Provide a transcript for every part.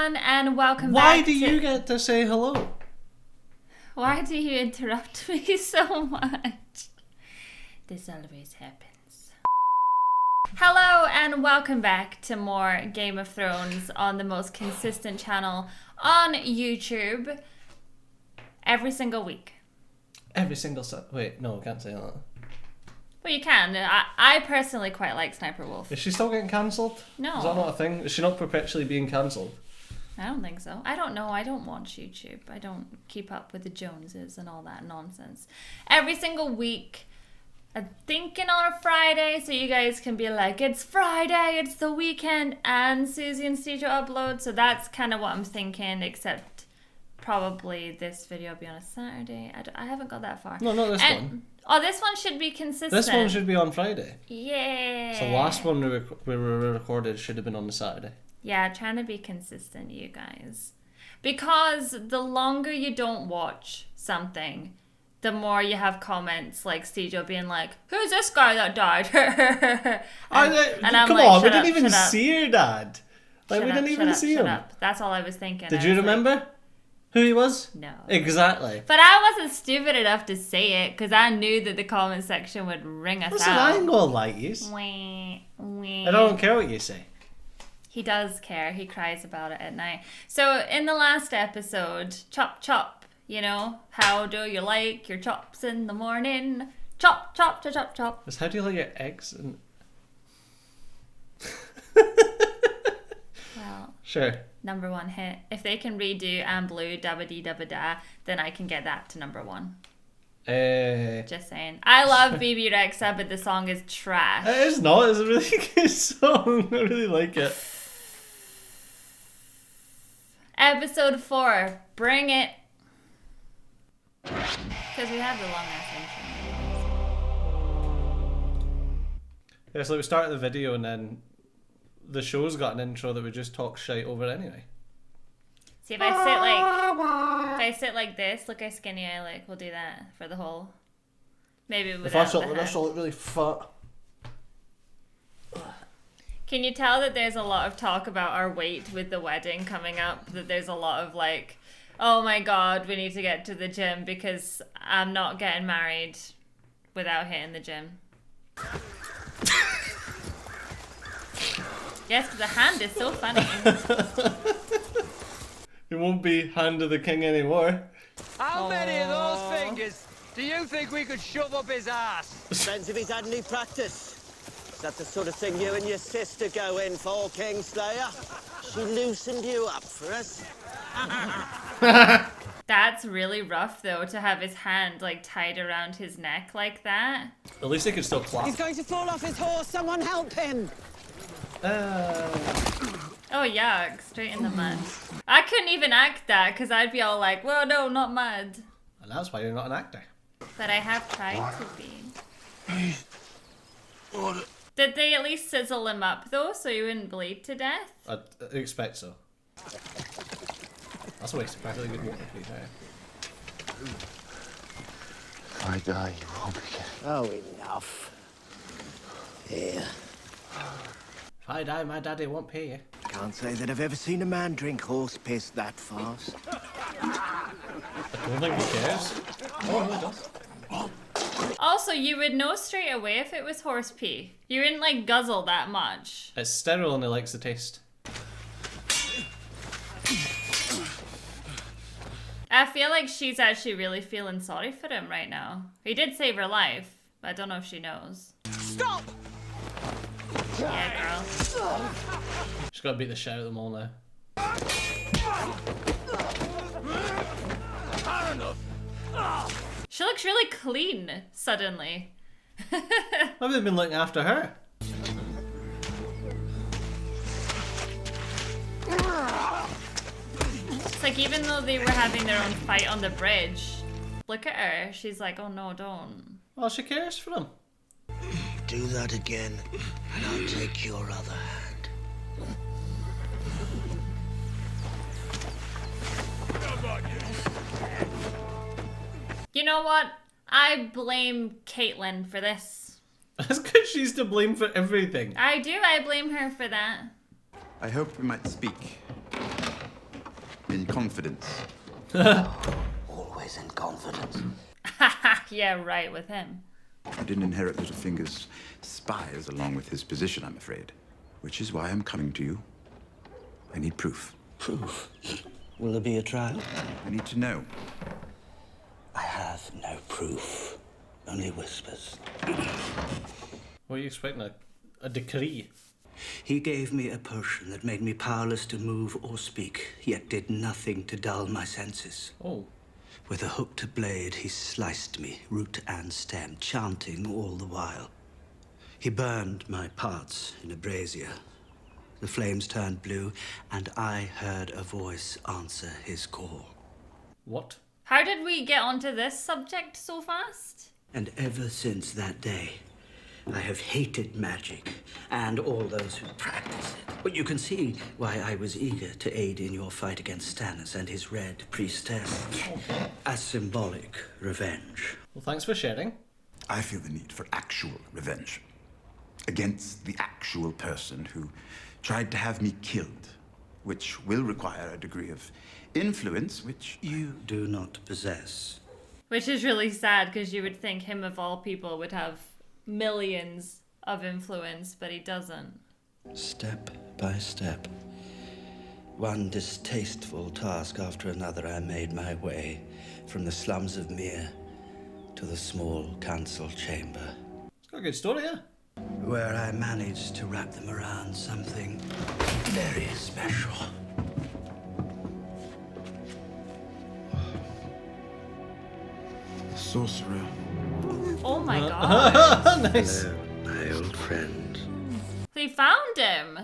everyone, and welcome back. Why do you get to say hello? Why do you interrupt me so much? This always happens. Hello, and welcome back to more Game of Thrones on the most consistent channel on YouTube every single week. Every single wait, no, I can't say that. Well, you can. I personally quite like Sniper Wolf. Is she still getting cancelled? No. Is that not a thing? Is she not perpetually being cancelled? I don't think so. I don't know. I don't watch YouTube. I don't keep up with the Joneses and all that nonsense. Every single week, I'm thinking on a Friday, so you guys can be like, it's Friday, it's the weekend, and Suzy and Steejo upload. So that's kind of what I'm thinking, except probably this video will be on a Saturday. I haven't got that far. No, not this one. Oh, this one should be consistent. This one should be on Friday. Yeah. So the last one we recorded should have been on the Saturday. Yeah, trying to be consistent, you guys. Because the longer you don't watch something, the more you have comments like Steejo being like, who's this guy that died? Come on, we didn't even see your dad. We didn't even see him. That's all I was thinking. Did you remember who he was? No. Exactly. But I wasn't stupid enough to say it because I knew that the comment section would ring us out. I ain't gonna lie to you. I don't care what you say. He does care. He cries about it at night. So in the last episode, chop chop, you know, how do you like your chops in the morning? Chop chop chop chop chop. How do you like your eggs? And... Well, sure. #1 hit. If they can redo And Blue Dabba Dee Dabba Da, then I can get that to #1. Just saying. I love BB Rexa, but the song is trash. It is not. It's a really good song. I really like it. Episode 4. Bring it. Because we have the long ass intro. Yeah, so we started the video and then the show's got an intro that we just talk shite over anyway. See, if I sit like this, look how skinny I look. We'll do that for the whole. Maybe without If I the look really fat. Can you tell that there's a lot of talk about our weight with the wedding coming up? That there's a lot of like, oh my god, we need to get to the gym because I'm not getting married without hitting the gym. Yes, because the hand is so funny. It won't be Hand of the King anymore. How many of those fingers do you think we could shove up his ass? Depends if he's had any practice. Is that the sort of thing you and your sister go in for, Kingslayer? She loosened you up for us. That's really rough, though, to have his hand, like, tied around his neck like that. At least he could still clap. He's going to fall off his horse. Someone help him. Oh, yuck. Straight in the mud. I couldn't even act that, because I'd be all like, well, no, not mud. And that's why you're not an actor. But I have tried to be. Did they at least sizzle him up, though, so he wouldn't bleed to death? I expect so. That's a waste of perfectly good water, to be fair. If I die, you won't be getting... Oh, enough. Here. If I die, my daddy won't pay you. Can't say that I've ever seen a man drink horse piss that fast. I don't think he cares. Oh, no, he does. Also, you would know straight away if it was horse pee. You wouldn't, like, guzzle that much. It's sterile and he likes the taste. I feel like she's actually really feeling sorry for him right now. He did save her life, but I don't know if she knows. Stop! Yeah, girl. She's got to beat the shit out of them all now. She looks really clean, suddenly. Maybe they've been looking after her. It's like even though they were having their own fight on the bridge, look at her. She's like, oh no, don't. Well, she cares for him. Do that again, and I'll take your other hand. You know what? I blame Caitlyn for this. That's because she's to blame for everything. I do. I blame her for that. I hope we might speak. in confidence. Always in confidence. Yeah, right, with him. I didn't inherit Littlefinger's spies along with his position, I'm afraid. Which is why I'm coming to you. I need proof. Proof? Will there be a trial? I need to know. I have no proof. Only whispers. What are you expecting? A decree? He gave me a potion that made me powerless to move or speak, yet did nothing to dull my senses. Oh. With a hooked blade, he sliced me, root and stem, chanting all the while. He burned my parts in a brazier. The flames turned blue, and I heard a voice answer his call. What? How did we get onto this subject so fast? And ever since that day, I have hated magic and all those who practice it. But you can see why I was eager to aid in your fight against Stannis and his Red Priestess. Okay. A symbolic revenge. Well, thanks for sharing. I feel the need for actual revenge. Against the actual person who tried to have me killed. Which will require a degree of influence, which you do not possess. Which is really sad, because you would think him of all people would have millions of influence, but he doesn't. Step by step, one distasteful task after another, I made my way from the slums of Myr to the small council chamber. It's got a good story, yeah? Where I managed to wrap them around something very special. the sorcerer. Oh my god. Nice. Hello, my old friend. They found him.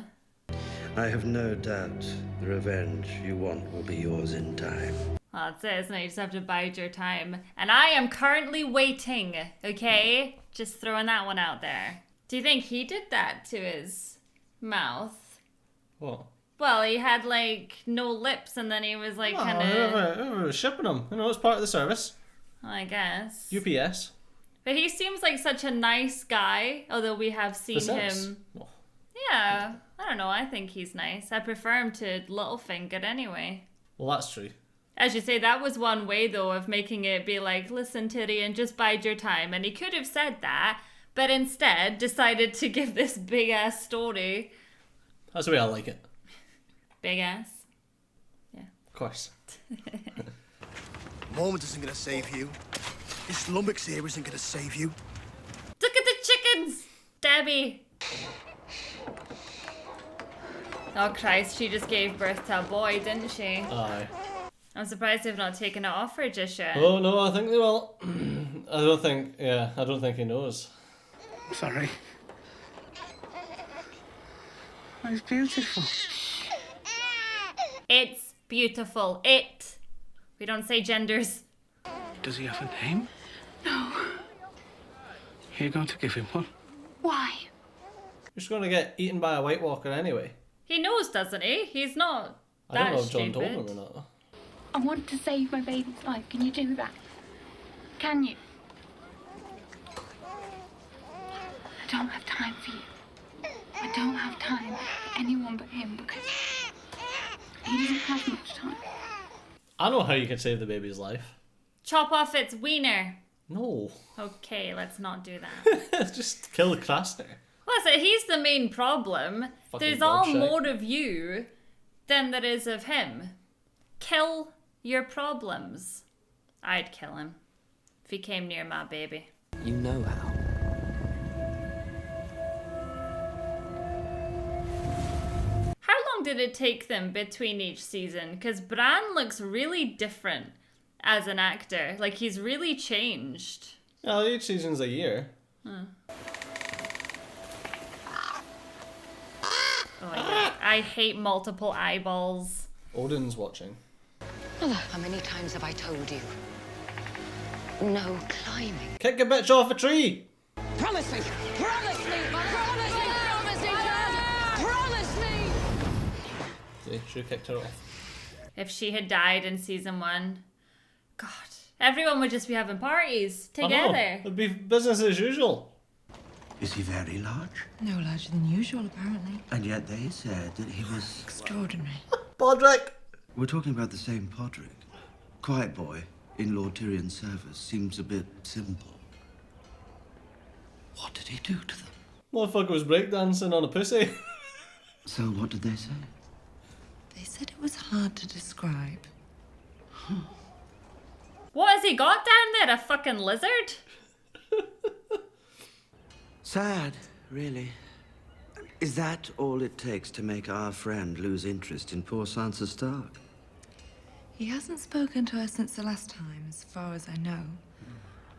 I have no doubt the revenge you want will be yours in time. Well, that's it, isn't it? You just have to bide your time. And I am currently waiting, okay? Just throwing that one out there. Do you think he did that to his mouth? What? Well, he had, like, no lips, and then he was, like, kind of... Whoever was shipping them. You know, it's part of the service. I guess. UPS. But he seems like such a nice guy, although we have seen him... Oh. Yeah, I don't know, I think he's nice. I prefer him to Littlefinger anyway. Well, that's true. As you say, that was one way, though, of making it be like, listen, Tyrion, just bide your time. And he could have said that, but instead decided to give this big-ass story. That's the way I like it. Big-ass? Yeah. Of course. Moment isn't gonna save you. This lummox here isn't gonna save you. Look at the chickens! Debbie! Oh, Christ, she just gave birth to a boy, didn't she? Aye. I'm surprised they've not taken it off her just yet. Oh, no, I think they will. I don't think he knows. Sorry. It's beautiful. It's beautiful. It. We don't say genders. Does he have a name? No. You're going to give him one? Why? You're just going to get eaten by a White Walker anyway. He knows, doesn't he? He's not I don't that know if John stupid. told him or not. I want to save my baby's life. Can you do that? Can you? I don't have time for you. I don't have time for anyone but him because he doesn't have much time. I know how you can save the baby's life. Chop off its wiener. No. Okay, let's not do that. Just kill Craster. Listen, he's the main problem. Fucking There's all dog shit. more of you than there is of him. Kill your problems. I'd kill him if he came near my baby. You know how. How long did it take them between each season? Because Bran looks really different as an actor. Like, he's really changed. Yeah, each season's a year. Oh, yeah. I hate multiple eyeballs. Odin's watching. Mother, how many times have I told you? No climbing. Kick a bitch off a tree! Promise me! Promise me! Promise me! Promise me! Promise me! See, should have kicked her off. If she had died in season 1, God, everyone would just be having parties I know. together. It'd be business as usual. Is he very large? No larger than usual, apparently. And yet they said that he was... Extraordinary. Podrick! We're talking about the same Podrick. Quiet boy in Lord Tyrion's service seems a bit simple. What did he do to them? Motherfucker was breakdancing on a pussy. So what did they say? They said it was hard to describe. What has he got down there? A fucking lizard? Sad, really. Is that all it takes to make our friend lose interest in poor Sansa Stark? He hasn't spoken to her since the last time, as far as I know.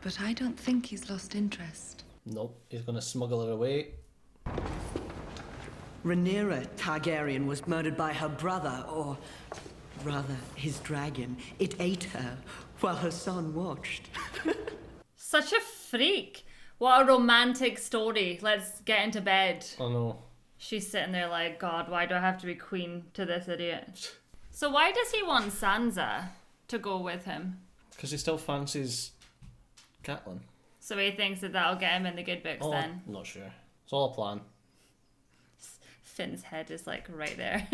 But I don't think he's lost interest. Nope, he's gonna smuggle her away. Rhaenyra Targaryen was murdered by her brother, or rather, his dragon. It ate her while her son watched. Such a freak. What a romantic story. Let's get into bed. I know. She's sitting there like, God, why do I have to be queen to this idiot? So why does he want Sansa to go with him? Because he still fancies Catelyn. So he thinks that that'll get him in the good books then? I'm not sure. It's all a plan. Finn's head is like right there.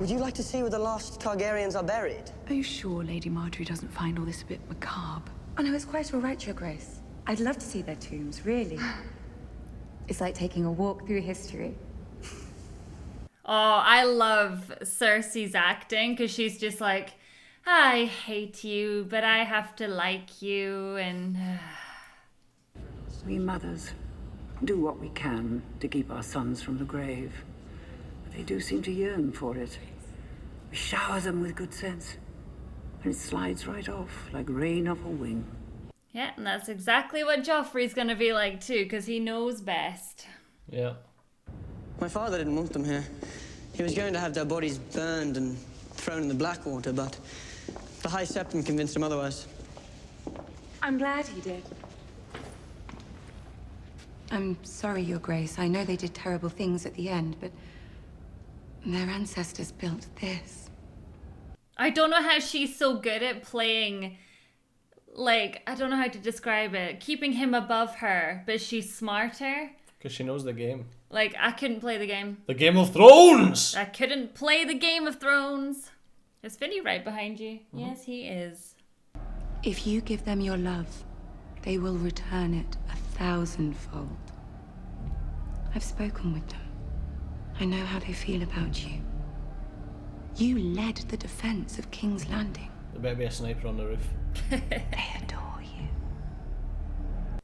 Would you like to see where the last Targaryens are buried? Are you sure Lady Marjorie doesn't find all this a bit macabre? Oh no, it's quite all right, Your Grace. I'd love to see their tombs, really. It's like taking a walk through history. Oh, I love Cersei's acting because she's just like, I hate you, but I have to like you, and... We mothers do what we can to keep our sons from the grave. But they do seem to yearn for it. We shower them with good sense, and it slides right off like rain off a wing. Yeah, and that's exactly what Joffrey's gonna be like too, because he knows best. Yeah. My father didn't want them here. He was going to have their bodies burned and thrown in the Blackwater, but the High Septon convinced him otherwise. I'm glad he did. I'm sorry, Your Grace. I know they did terrible things at the end, but their ancestors built this. I don't know how she's so good at playing, like, I don't know how to describe it. Keeping him above her, but she's smarter. Because she knows the game. Like, I couldn't play the game. The Game of Thrones! I couldn't play the Game of Thrones. Is Finny right behind you? Mm-hmm. Yes, he is. If you give them your love, they will return it 1,000-fold. I've spoken with them. I know how they feel about you. You led the defense of King's Landing. There better be a sniper on the roof. They adore you.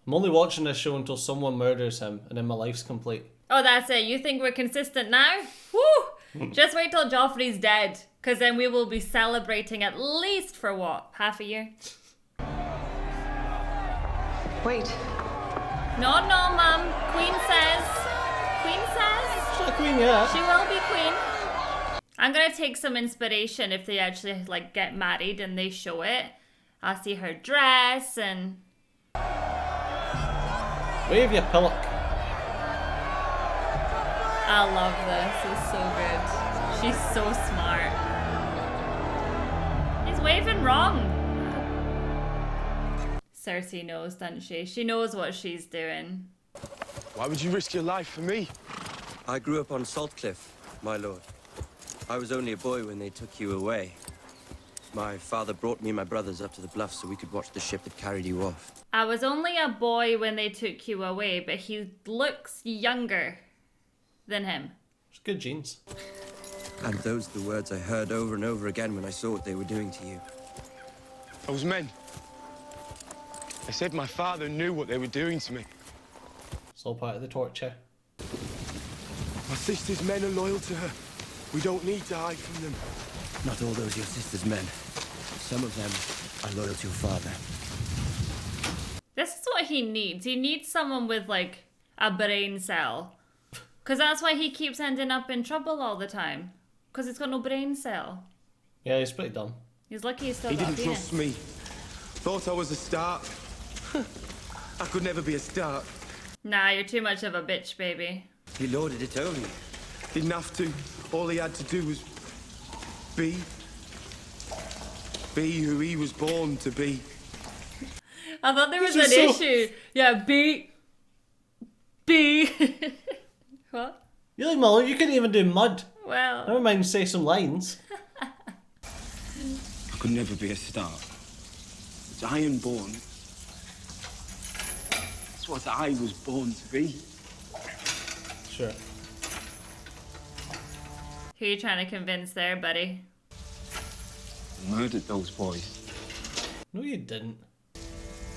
I'm only watching this show until someone murders him, and then my life's complete. Oh, that's it. You think we're consistent now? Woo! Just wait till Joffrey's dead, because then we will be celebrating at least for what? Half a year? Wait. No, Mum. Queen says. Queen says? She's not queen yet. She will be queen. I'm gonna take some inspiration if they actually like get married and they show it. I'll see her dress and... Wave your pillock. I love this. It's so good. She's so smart. He's waving wrong. Cersei knows, doesn't she? She knows what she's doing. Why would you risk your life for me? I grew up on Saltcliffe, my lord. I was only a boy when they took you away. My father brought me and my brothers up to the bluff so we could watch the ship that carried you off. I was only a boy when they took you away, but he looks younger than him. It's good genes. And those are the words I heard over and over again when I saw what they were doing to you. Those men. They said my father knew what they were doing to me. It's all part of the torture. My sister's men are loyal to her. We don't need to hide from them. Not all those your sister's men. Some of them are loyal to your father. This is what he needs. He needs someone with, like, a brain cell. Because that's why he keeps ending up in trouble all the time. Because he's got no brain cell. Yeah, he's pretty dumb. He's lucky he's still He got didn't a penis. trust me. Thought I was a Stark. I could never be a Stark. Nah, you're too much of a bitch, baby. He lorded it over you. Didn't have to. All he had to do was be who he was born to be. I thought there was an issue. Yeah, be. What? You like Muller, you couldn't even do mud. Well. Never mind, say some lines. I could never be a star. It's iron born. It's what I was born to be. Sure. Who are you trying to convince there, buddy? I murdered those boys. No, you didn't. The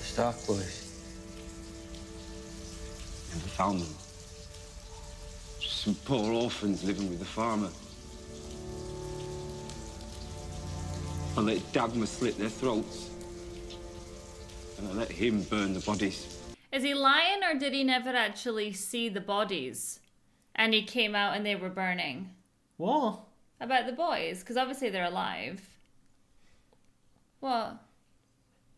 Stark boys. Never found them. Just some poor orphans living with the farmer. I let Dagmar slit their throats. And I let him burn the bodies. Is he lying, or did he never actually see the bodies? And he came out and they were burning? What? About the boys? Because obviously they're alive. What?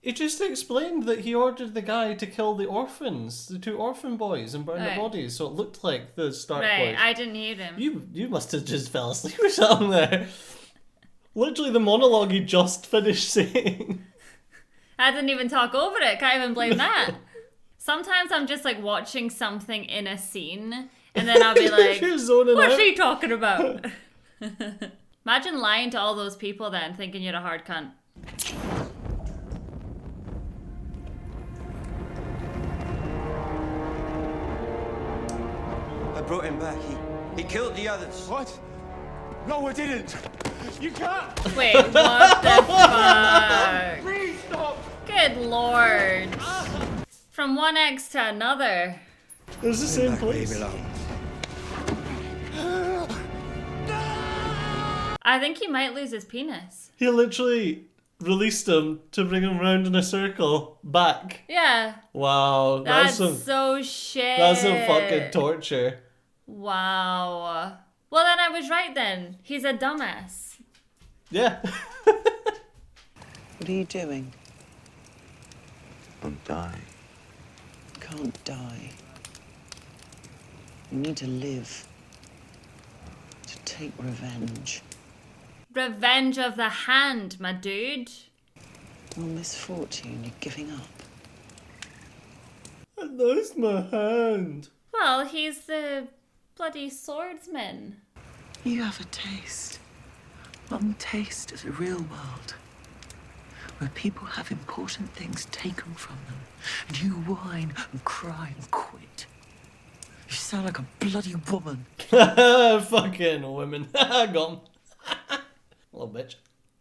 He just explained that he ordered the guy to kill the orphans, the 2 orphan boys, and burn Right. the bodies, so it looked like the Stark Right, boys. I didn't hear him. You must have just fell asleep or something there. Literally the monologue he just finished saying. I didn't even talk over it. Can't even blame that. Sometimes I'm just like watching something in a scene, and then I'll be like, You're zoning what's out. she talking about? Imagine lying to all those people then, thinking you're a hard cunt. I brought him back. He killed the others. What? No, I didn't. You can't. Wait, what the fuck? Please stop. Good lord. From one ex to another. It was the same place. I think he might lose his penis. He literally released him to bring him round in a circle back. Yeah. Wow, That's some so shit. That's some fucking torture. Wow. Well, then I was right then. He's a dumbass. Yeah. What are you doing? I'm dying. You can't die. You need to live. To take revenge. Revenge of the hand, my dude. Your misfortune, you're giving up. I lost my hand. Well, he's the bloody swordsman. You have a taste. One taste of the real world. Where people have important things taken from them. And you whine and cry and quit. You sound like a bloody woman. Fucking women. Got him. Little bitch.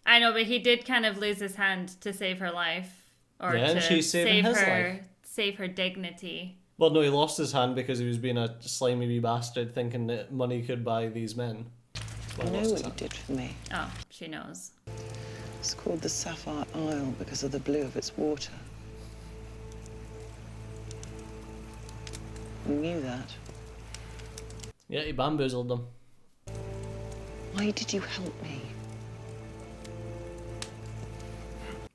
I know, but he did kind of lose his hand to save her life. Or Yeah, to and she's saving his life. Save her dignity. Well, no, he lost his hand because he was being a slimy wee bastard thinking that money could buy these men. I know what you did for me. Oh, she knows. It's called the Sapphire Isle because of the blue of its water. You knew that. Yeah, he bamboozled them. Why did you help me?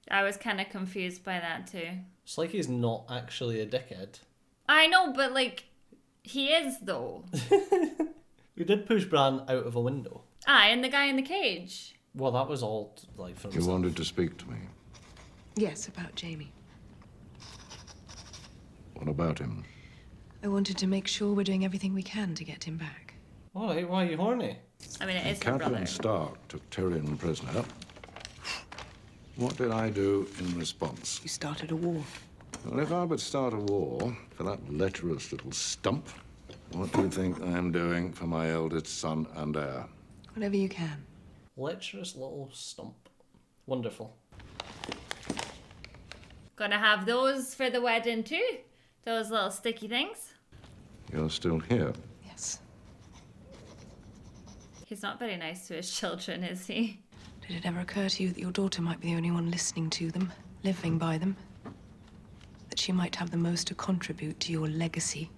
I was kind of confused by that too. It's like he's not actually a dickhead. I know, but like, he is though. We did push Bran out of a window. Ah, and the guy in the cage. Well, that was all like for You himself. wanted to speak to me. Yes, about Jamie. What about him? I wanted to make sure we're doing everything we can to get him back. Alright, why are you horny? I mean, it is her brother. Catelyn Stark took Tyrion prisoner. What did I do in response? You started a war. Well, if I would start a war for that lecherous little stump, what do you think I am doing for my eldest son and heir? Whatever you can. Lecherous little stump. Wonderful. Gonna have those for the wedding too. Those little sticky things. You're still here. Yes. He's not very nice to his children, is he? Did it ever occur to you that your daughter might be the only one listening to them, living by them? That she might have the most to contribute to your legacy?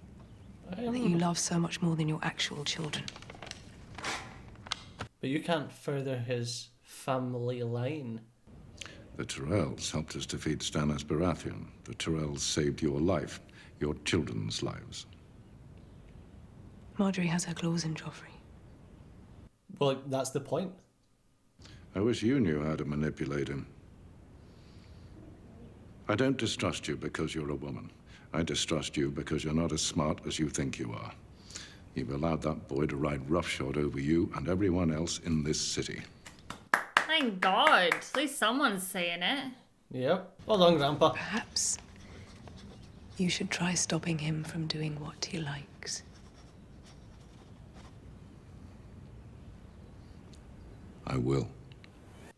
That you love so much more than your actual children? But you can't further his family line. The Tyrells helped us defeat Stannis Baratheon. The Tyrells saved your life, your children's lives. Marjorie has her claws in Joffrey. Well, that's the point. I wish you knew how to manipulate him. I don't distrust you because you're a woman. I distrust you because you're not as smart as you think you are. You've allowed that boy to ride roughshod over you and everyone else in this city. Thank God. At least someone's saying it. Yep. Well done, Grandpa. Perhaps you should try stopping him from doing what he likes. I will.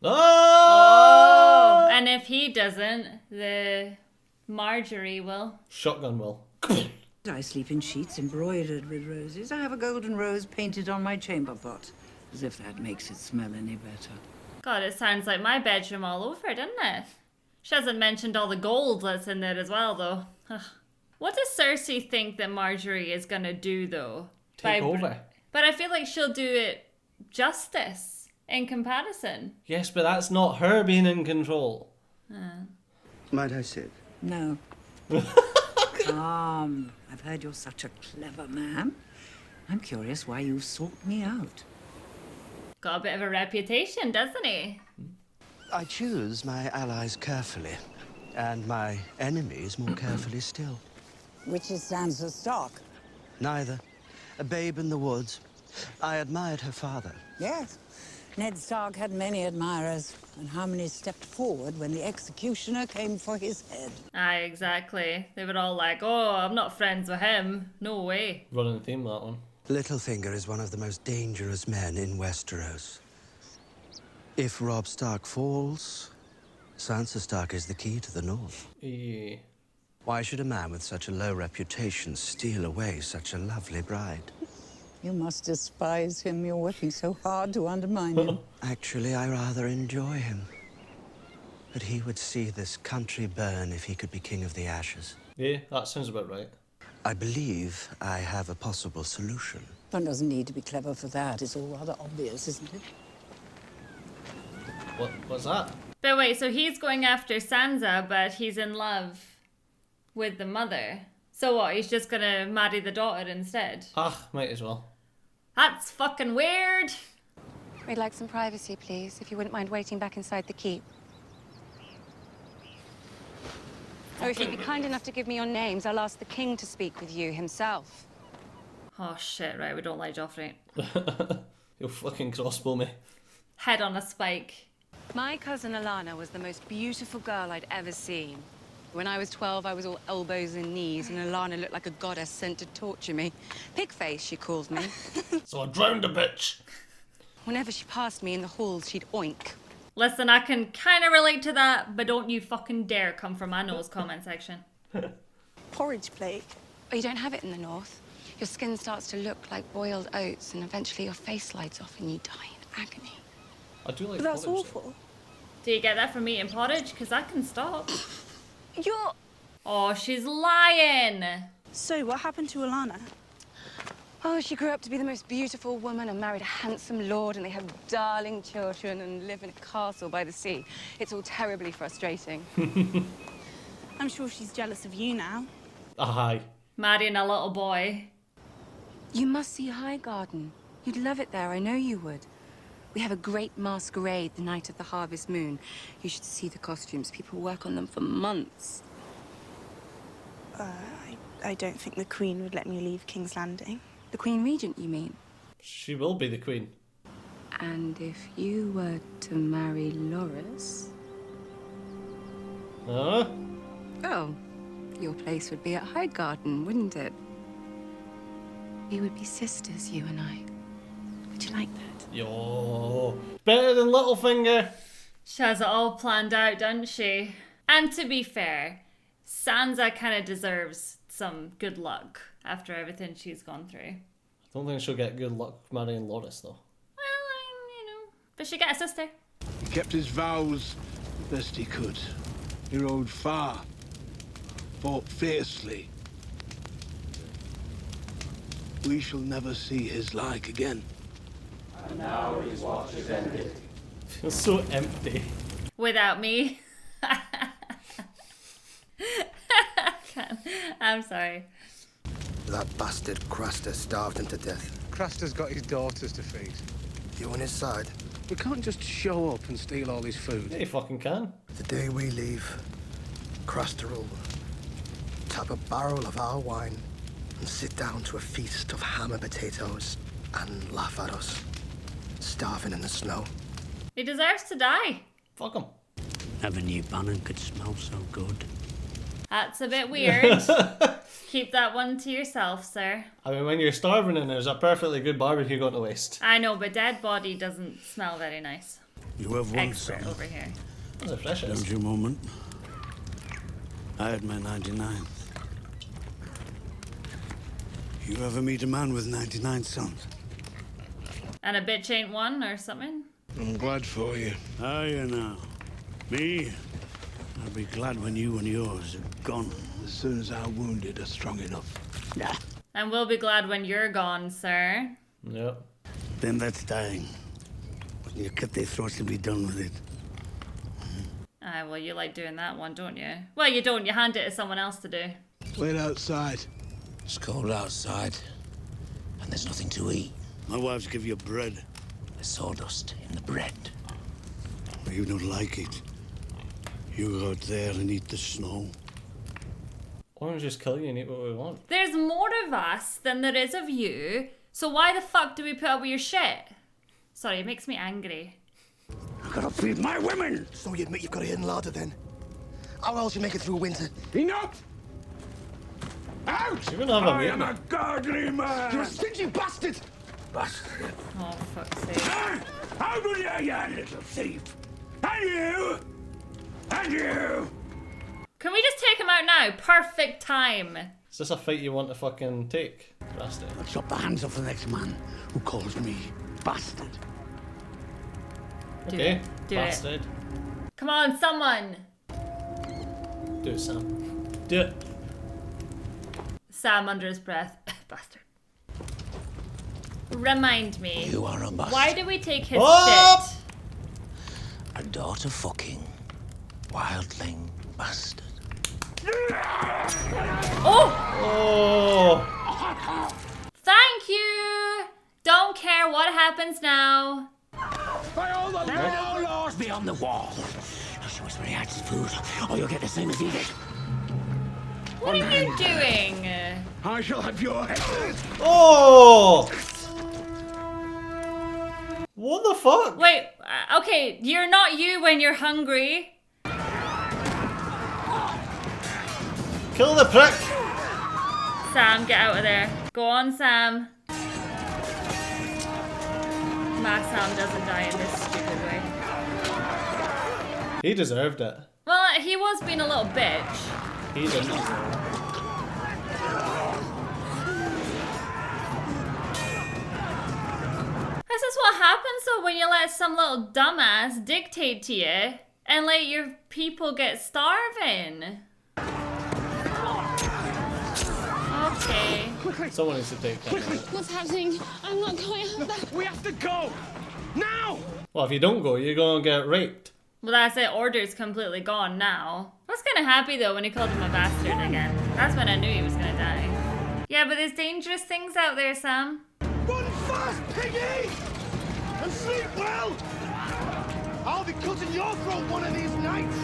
Oh! And if he doesn't, the Marjorie will. Shotgun will. I sleep in sheets embroidered with roses. I have a golden rose painted on my chamber pot, as if that makes it smell any better. God, it sounds like my bedroom all over, doesn't it? She hasn't mentioned all the gold that's in there as well, though. Ugh. What does Cersei think that Marjorie is gonna do, though? Take over. But I feel like she'll do it justice in comparison. Yes, but that's not her being in control. Might I sit? No. I've heard you're such a clever man. I'm curious why you sought me out. Got a bit of a reputation, doesn't he? I choose my allies carefully, and my enemies more carefully still. Which is Sansa Stark? Neither. A babe in the woods. I admired her father. Yes. Ned Stark had many admirers, and how many stepped forward when the executioner came for his head? Aye, exactly. They were all like, oh, I'm not friends with him. No way. Running theme, that one. Littlefinger is one of the most dangerous men in Westeros. If Robb Stark falls, Sansa Stark is the key to the north. Yeah. Why should a man with such a low reputation steal away such a lovely bride? You must despise him. You're working so hard to undermine him. Actually, I rather enjoy him. But he would see this country burn if he could be king of the ashes. Yeah, that sounds about right. I believe I have a possible solution. One doesn't need to be clever for that. It's all rather obvious, isn't it? What's that? But wait, so he's going after Sansa, but he's in love with the mother. So what, he's just gonna marry the daughter instead? Might as well. That's fucking weird. We'd like some privacy, please, if you wouldn't mind waiting back inside the keep. Oh, if you'd be kind enough to give me your names, I'll ask the king to speak with you himself. Oh shit, right, we don't like Joffrey. You'll fucking crossbow me. Head on a spike. My cousin Alana was the most beautiful girl I'd ever seen. When I was 12, I was all elbows and knees, and Alana looked like a goddess sent to torture me. Pigface, she called me. So I drowned a bitch. Whenever she passed me in the halls, she'd oink. Listen, I can kind of relate to that, but don't you fucking dare come from my nose comment section. Porridge plague. Oh, you don't have it in the north. Your skin starts to look like boiled oats, and eventually your face slides off and you die in agony. I do like That's porridge, awful. Do you get that from eating porridge? Because I can stop. You're... Oh, she's lying. So, what happened to Alana? Oh, she grew up to be the most beautiful woman and married a handsome lord, and they have darling children and live in a castle by the sea. It's all terribly frustrating. I'm sure she's jealous of you now. Aye. Marrying a little boy. You must see Highgarden. You'd love it there, I know you would. We have a great masquerade the night of the harvest moon. You should see the costumes. People work on them for months. I don't think the Queen would let me leave King's Landing. The Queen Regent, you mean? She will be the queen. And if you were to marry Loras... Huh? Oh, your place would be at Highgarden, wouldn't it? We would be sisters, you and I. Would you like that? Yo, better than Littlefinger. She has it all planned out, doesn't she? And to be fair, Sansa kind of deserves some good luck after everything she's gone through. I don't think she'll get good luck marrying Loras, though. But she get a sister. He kept his vows the best he could. He rode far, fought fiercely. We shall never see his like again. And now his watch is ended. Feels so empty. Without me. I'm sorry. That bastard Craster starved him to death. Craster's got his daughters to feed. You on his side? We can't just show up and steal all his food. Yeah, you fucking can. The day we leave, Craster will tap a barrel of our wine and sit down to a feast of ham and potatoes and laugh at us, starving in the snow. He deserves to die. Fuck him. Never knew Bannon could smell so good. That's a bit weird. Keep that one to yourself, sir. I mean, when you're starving and there's a perfectly good barbecue going to waste. I know, but dead body doesn't smell very nice. You have one Expert son. over here. That's a fresh Don't you, moment? I had my 99th. You ever meet a man with 99 sons? And a bitch ain't one or something? I'm glad for you. Ah, you know. Me? I'll be glad when you and yours are gone. As soon as our wounded are strong enough. Yeah. And we'll be glad when you're gone, sir. Yep. Then that's dying. When you cut their throats and be done with it. Ah, well, you like doing that one, don't you? Well, you don't. You hand it to someone else to do. Wait outside. It's cold outside, and there's nothing to eat. My wives give you bread. There's sawdust in the bread. But you don't like it. You go out there and eat the snow. Why don't we just kill you and eat what we want? There's more of us than there is of you, so why the fuck do we put up with your shit? Sorry, it makes me angry. I gotta feed my women! So you admit you've got a hidden larder then? How else you make it through winter? Enough! Out! You're gonna have a I meeting. am a godly man! You're a stingy bastard! Bastard! Oh, fuck's sake. How dare you, little thief! And you! And you! Can we just take him out now? Perfect time. Is this a fight you want to fucking take? Bastard. I'll chop the hands off the next man who calls me bastard. Okay, Do bastard. it. Come on, someone. Do it, Sam. Do it. Sam under his breath. Bastard. Remind me. You are a bastard. Why do we take his Oh! shit? A daughter fucking wildling bastard. Oh! Oh! Thank you! Don't care what happens now. By all the laws beyond the wall. Now show us where he hides his food, or you'll get the same as he did. What are you doing? I shall have your head. Oh! What the fuck? Wait, okay, you're not you when you're hungry. Kill the prick! Sam, get out of there. Go on, Sam. My Sam doesn't die in this stupid way. He deserved it. Well, he was being a little bitch. He didn't. This is what happens though when you let some little dumbass dictate to you and let your people get starving. Okay. Someone needs to take that. What's happening? I'm not going out there. We have to go! Now! Well, if you don't go, you're gonna get raped. Well, that's it. Order's completely gone now. I was kind of happy though when he called him a bastard again. That's when I knew he was gonna die. Yeah, but there's dangerous things out there, Sam. Run fast, piggy! And sleep well! I'll be cutting your throat one of these nights!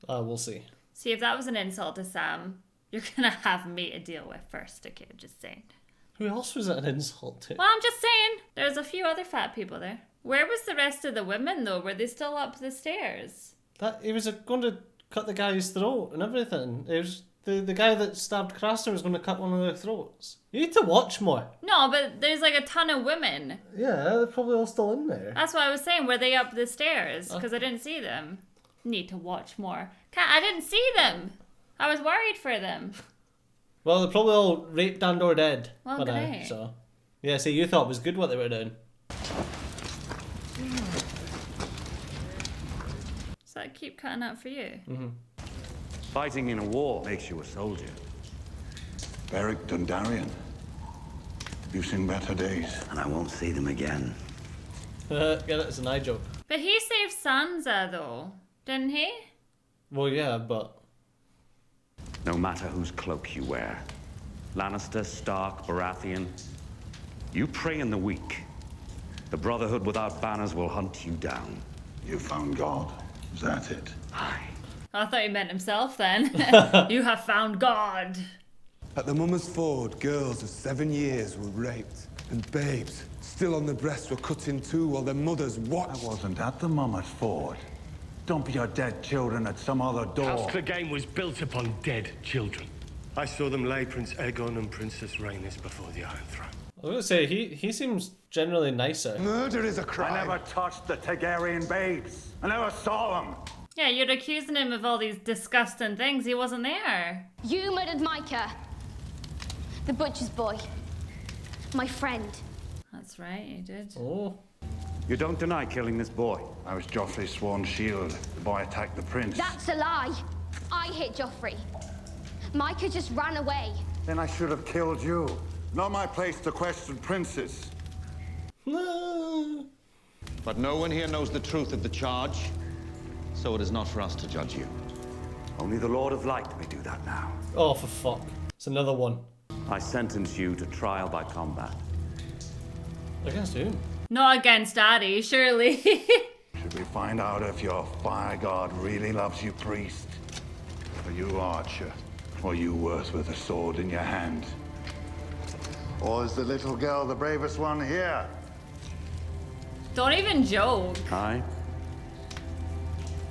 We'll see. See, if that was an insult to Sam, you're gonna have me to deal with first, okay? I'm just saying. Who else was it an insult to? Well, I'm just saying. There's a few other fat people there. Where was the rest of the women, though? Were they still up the stairs? That he was going to cut the guy's throat and everything. It was the guy that stabbed Craster was going to cut one of their throats. You need to watch more. No, but there's like a ton of women. Yeah, they're probably all still in there. That's what I was saying. Were they up the stairs? Because I didn't see them. Need to watch more. I didn't see them. I was worried for them. Well, they're probably all raped and or dead. Well, by now, great. so yeah, see, you thought it was good what they were doing. So I keep cutting out for you. Mm-hmm. Fighting in a war makes you a soldier. Beric Dondarrion. You've seen better days. And I won't see them again. Get it, it's an eye joke. But he saved Sansa, though. Didn't he? Well, yeah, but... No matter whose cloak you wear. Lannister, Stark, Baratheon. You prey in the weak. The Brotherhood without banners will hunt you down. You found God. Is that it? I thought he meant himself then. You have found God. At the Mummer's Ford, girls of 7 years were raped, and babes still on the breast were cut in two while their mothers watched. I wasn't at the Mummer's Ford. Dump your dead children at some other door. House Clegane was built upon dead children. I saw them lay Prince Aegon and Princess Rhaenys before the Iron Throne. I was gonna say he seems generally nicer. Murder is a crime. I never touched the Targaryen babes. I never saw them. Yeah, you're accusing him of all these disgusting things. He wasn't there. You murdered Micah, the butcher's boy, my friend. That's right, you did. Oh. You don't deny killing this boy. I was Joffrey's sworn shield. The boy attacked the prince. That's a lie. I hit Joffrey. Micah just ran away. Then I should have killed you. Not my place to question princes. No. But no one here knows the truth of the charge, so it is not for us to judge you. Only the Lord of Light may do that now. Oh, for fuck. It's another one. I sentence you to trial by combat. Against whom? Not against Daddy, surely. Should we find out if your fire god really loves you, priest? Or you, archer? Or you worse with a sword in your hand? Or is the little girl the bravest one here? Don't even joke. Aye.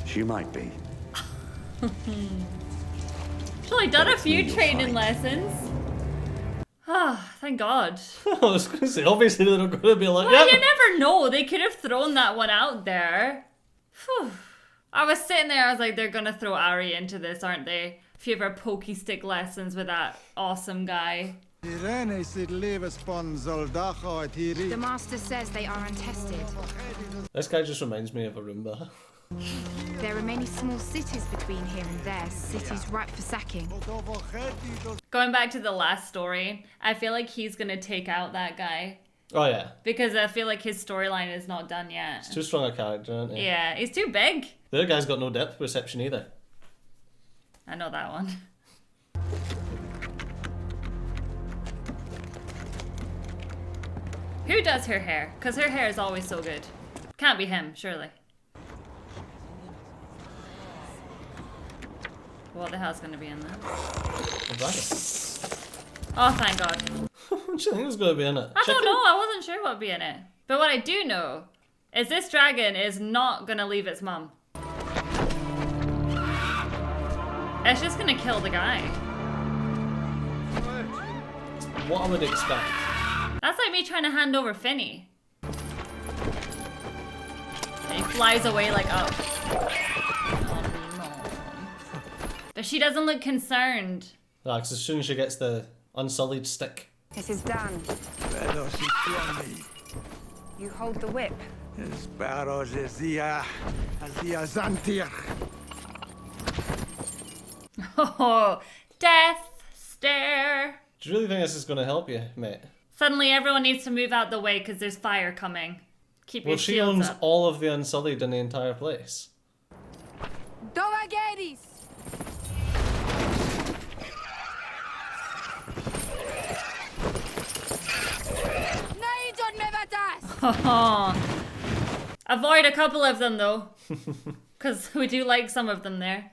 She might be. Actually done a few training lessons. Ah, thank God. I was going to say, obviously they're not going to be like, Well, yeah. you never know. They could have thrown that one out there. Phew. I was sitting there, I was like, they're going to throw Ari into this, aren't they? A few of our pokey stick lessons with that awesome guy. The master says they are untested. This guy just reminds me of a Roomba. There are many small cities between here and there, cities ripe for sacking. Going back to the last story, I feel like he's going to take out that guy. Oh, yeah. Because I feel like his storyline is not done yet. He's too strong a character, isn't he? Yeah, he's too big. The other guy's got no depth perception either. I know that one. Who does her hair? Because her hair is always so good. Can't be him, surely. What the hell's going to be in there? Oh, thank God. What do you think was going to be in it? I don't know. I wasn't sure what would be in it. But what I do know is this dragon is not going to leave its mum. It's just going to kill the guy. What I would expect. That's like me trying to hand over Finny. And he flies away like up. But she doesn't look concerned. Yeah, because as soon as she gets the unsullied stick. This is done. You hold the whip. Oh, death stare. Do you really think this is going to help you, mate? Suddenly everyone needs to move out the way because there's fire coming. Keep your Well, she shields owns up. all of the unsullied in the entire place. Dovageris! Avoid a couple of them though. Because we do like some of them there.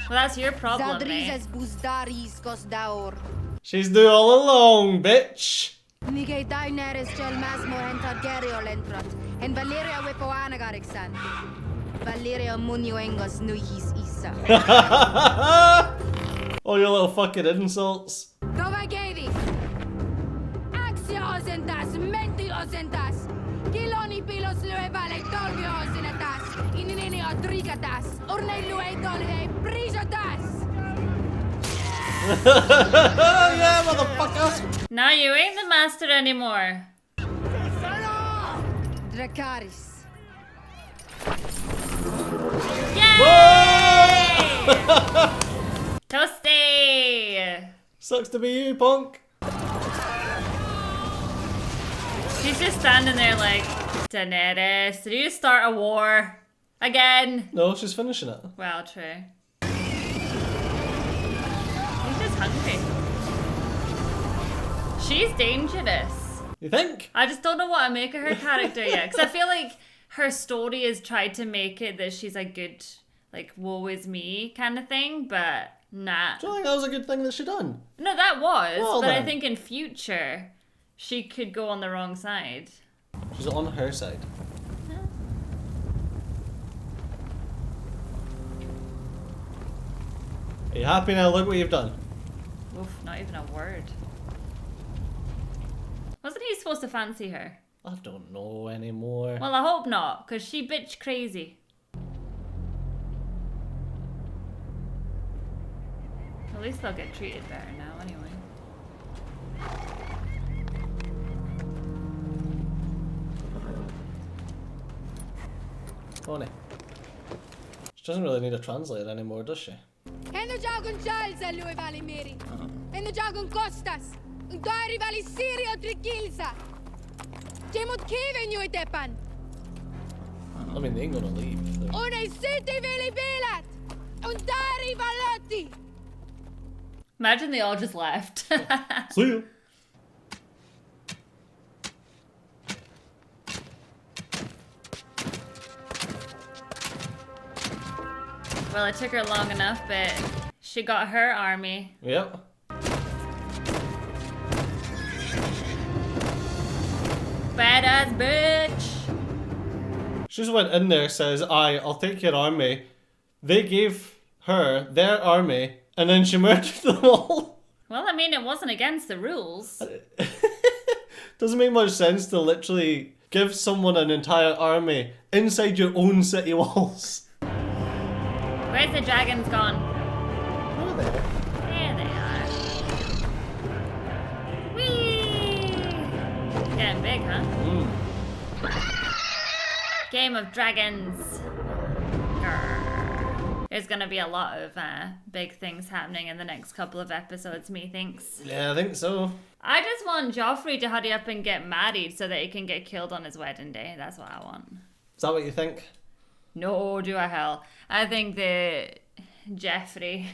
Well, that's your problem, eh? She's doing all alone, bitch. Oh, your little fucking insults. Yeah, motherfucker. Now you ain't the master anymore. Dracarys. Yay! Toasty! Sucks to be you, punk. She's just standing there like, Daenerys, did you start a war? Again? No, she's finishing it. Well, true. He's just hungry. She's dangerous. You think? I just don't know what to make of her character yet. Because I feel like her story has tried to make it that she's a good like, woe is me kind of thing, but nah. Do you think that was a good thing that she done? No, that was, Well, but I then. think in future, she could go on the wrong side. She's on her side. Are you happy now? Look what you've done. Oof, not even a word. Wasn't he supposed to fancy her? I don't know anymore. Well, I hope not, because she bitch crazy. At least they'll get treated better now, anyway. Bonnie. She doesn't really need a translator anymore, does she? En the Jagun Charles and Louis Valley Miri. En the Jagun Costas. Un Dari Valley Sirio Trikilsa. Jemut Kiven you tepan. I mean, they ain't gonna leave. They're- Une City Vili Bilat. Un Dari Valotti. Imagine they all just left. See you. Well, it took her long enough, but she got her army. Yep. Badass bitch. She just went in there, says, I'll take your army. They gave her their army, and then she murdered them all. Well, I mean, it wasn't against the rules. Doesn't make much sense to literally give someone an entire army inside your own city walls. Where's the dragons gone? Oh, there. There they are. Whee! Getting big, huh? Game of Dragons. Grr. There's gonna be a lot of big things happening in the next couple of episodes, methinks. Yeah, I think so. I just want Joffrey to hurry up and get married so that he can get killed on his wedding day. That's what I want. Is that what you think? No, do I hell. I think that Joffrey's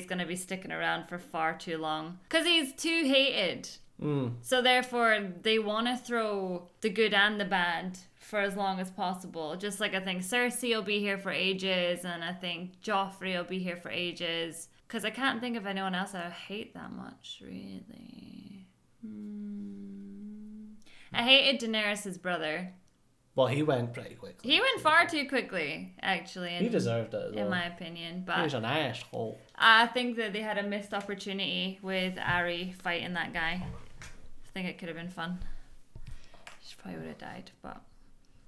gonna be sticking around for far too long. Because he's too hated. So therefore, they want to throw the good and the bad for as long as possible. Just like I think Cersei will be here for ages, and I think Joffrey will be here for ages. Because I can't think of anyone else I hate that much, really. I hated Daenerys' brother. Well, he went pretty quickly. He went far too quickly, actually. He deserved it as well. In my opinion. But He's an asshole. I think that they had a missed opportunity with Arya fighting that guy. I think it could have been fun. She probably would have died, but...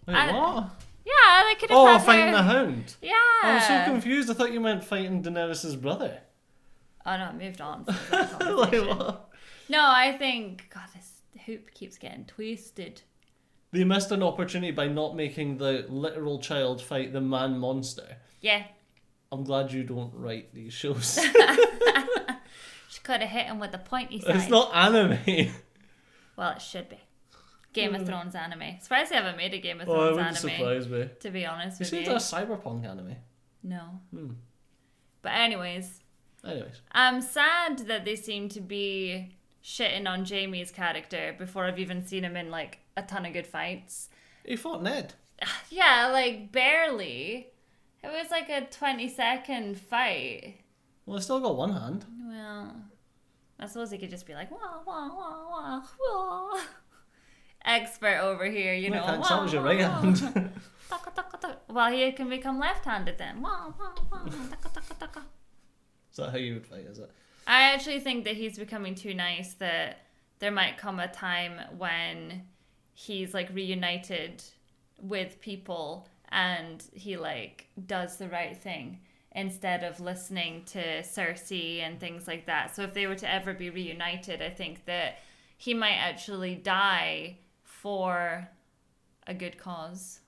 Wait, what? Yeah, they could have had fighting her... the Hound. Yeah. I was so confused. I thought you meant fighting Daenerys' brother. Oh no, I moved on from that Like conversation. what? No, I think... God, this hoop keeps getting twisted. They missed an opportunity by not making the literal child fight the man monster. Yeah. I'm glad you don't write these shows. She could have hit him with the pointy side. It's not anime. Well, it should be. Game of Thrones anime. Surprised they haven't made a Game of Oh, it Thrones wouldn't anime. surprise me. To be honest You with seem you. to have cyberpunk anime. No. Hmm. But anyways. I'm sad that they seem to be shitting on Jaime's character before I've even seen him in like a ton of good fights. He fought Ned. Yeah, like barely. It was like a 20-second fight. Well, I still got one hand. Well, I suppose he could just be like, wah, wah, wah, wah, wah. Expert over here, you know. That sounds your right hand. Taka, taka, taka. Well, he can become left-handed then. Wah, wah, wah, taka, taka, taka. Is that how you would fight, is it? I actually think that he's becoming too nice, that there might come a time when he's like reunited with people and he like does the right thing instead of listening to Cersei and things like that. So if they were to ever be reunited, I think that he might actually die for a good cause.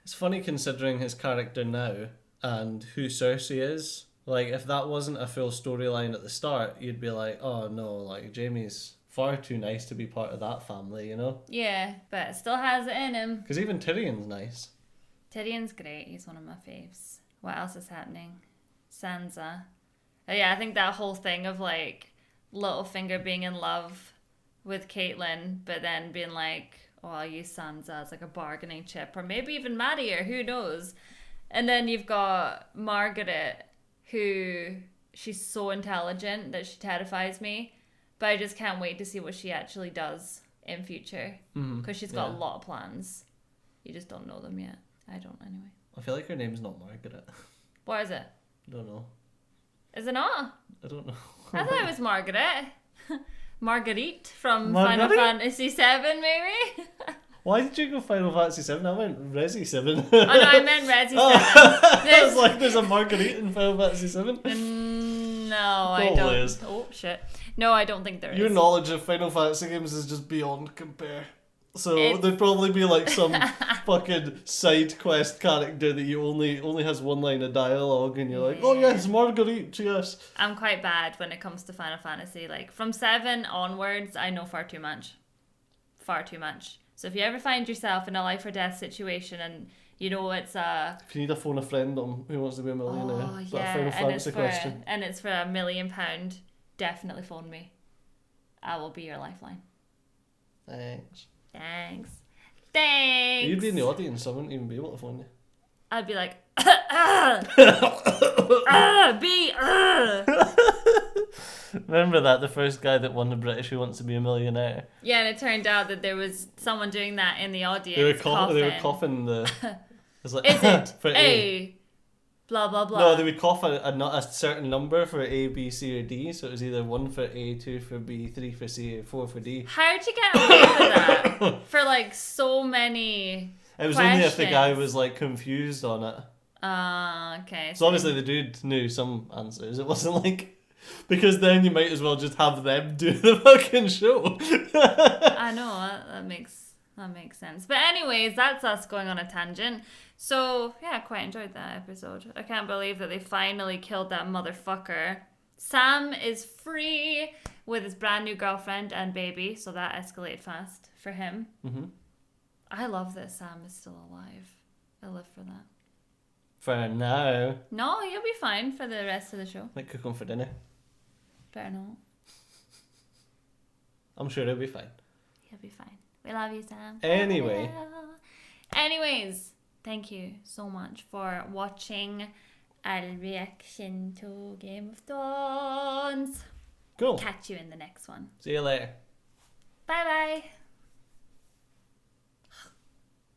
It's funny considering his character now and who Cersei is. Like, if that wasn't a full storyline at the start, you'd be like, oh no, like, Jaime's far too nice to be part of that family, you know? Yeah, but still has it in him. Because even Tyrion's nice. Tyrion's great. He's one of my faves. What else is happening? Sansa. Oh, yeah, I think that whole thing of, like, Littlefinger being in love with Caitlyn, but then being like, oh, I'll use Sansa as, like, a bargaining chip, or maybe even marry her, who knows? And then you've got Margaret, who she's so intelligent that she terrifies me. But I just can't wait to see what she actually does in future. Because she's got a lot of plans. You just don't know them yet. I don't anyway. I feel like her name's not Margaret. What is it? I don't know. Is it not? I don't know. I thought it was Margaret. Marguerite from Marguerite? Final Fantasy VII, maybe? Why did you go Final Fantasy 7? I went Resi 7. Oh no, I meant Resi 7. I was like, there's a Marguerite in Final Fantasy 7. No, I don't. Is. Oh shit. No, I don't think there is. Your knowledge of Final Fantasy games is just beyond compare. So It's- there'd probably be like some fucking side quest character that you only has one line of dialogue, and you're like, oh yes, Marguerite, yes. I'm quite bad when it comes to Final Fantasy. Like from 7 onwards, I know far too much. Far too much. So if you ever find yourself in a life or death situation and you know it's a... If you need to phone a friend on Who Wants to Be a Millionaire, Oh, that yeah, Final Fantasy question. and it's for £1 million, definitely phone me. I will be your lifeline. Thanks. Thanks. Thanks. You'd be in the audience, so I wouldn't even be able to phone you. I'd be like, Remember that, the first guy that won the British Who Wants to Be a Millionaire? Yeah, and it turned out that there was someone doing that in the audience. They were coughing the... It's like, Is it for A? Blah, blah, blah. No, they would cough a certain number for A, B, C, or D. So it was either 1 for A, 2 for B, 3 for C, or 4 for D. How'd you get away with that? For like so many It was questions. only if the guy was like confused on it. Okay. So obviously the dude knew some answers. It wasn't like... Because then you might as well just have them do the fucking show. I know, that makes sense. But anyways, that's us going on a tangent. So, yeah, I quite enjoyed that episode. I can't believe that they finally killed that motherfucker. Sam is free with his brand new girlfriend and baby, so that escalated fast for him. Mm-hmm. I love that Sam is still alive. I live for that. For now. No, he'll be fine for the rest of the show. Might cook him for dinner. Better not. I'm sure he'll be fine. He'll be fine. We love you, Sam. Anyway. Anyways, thank you so much for watching our reaction to Game of Thrones. Cool. Catch you in the next one. See you later. Bye bye.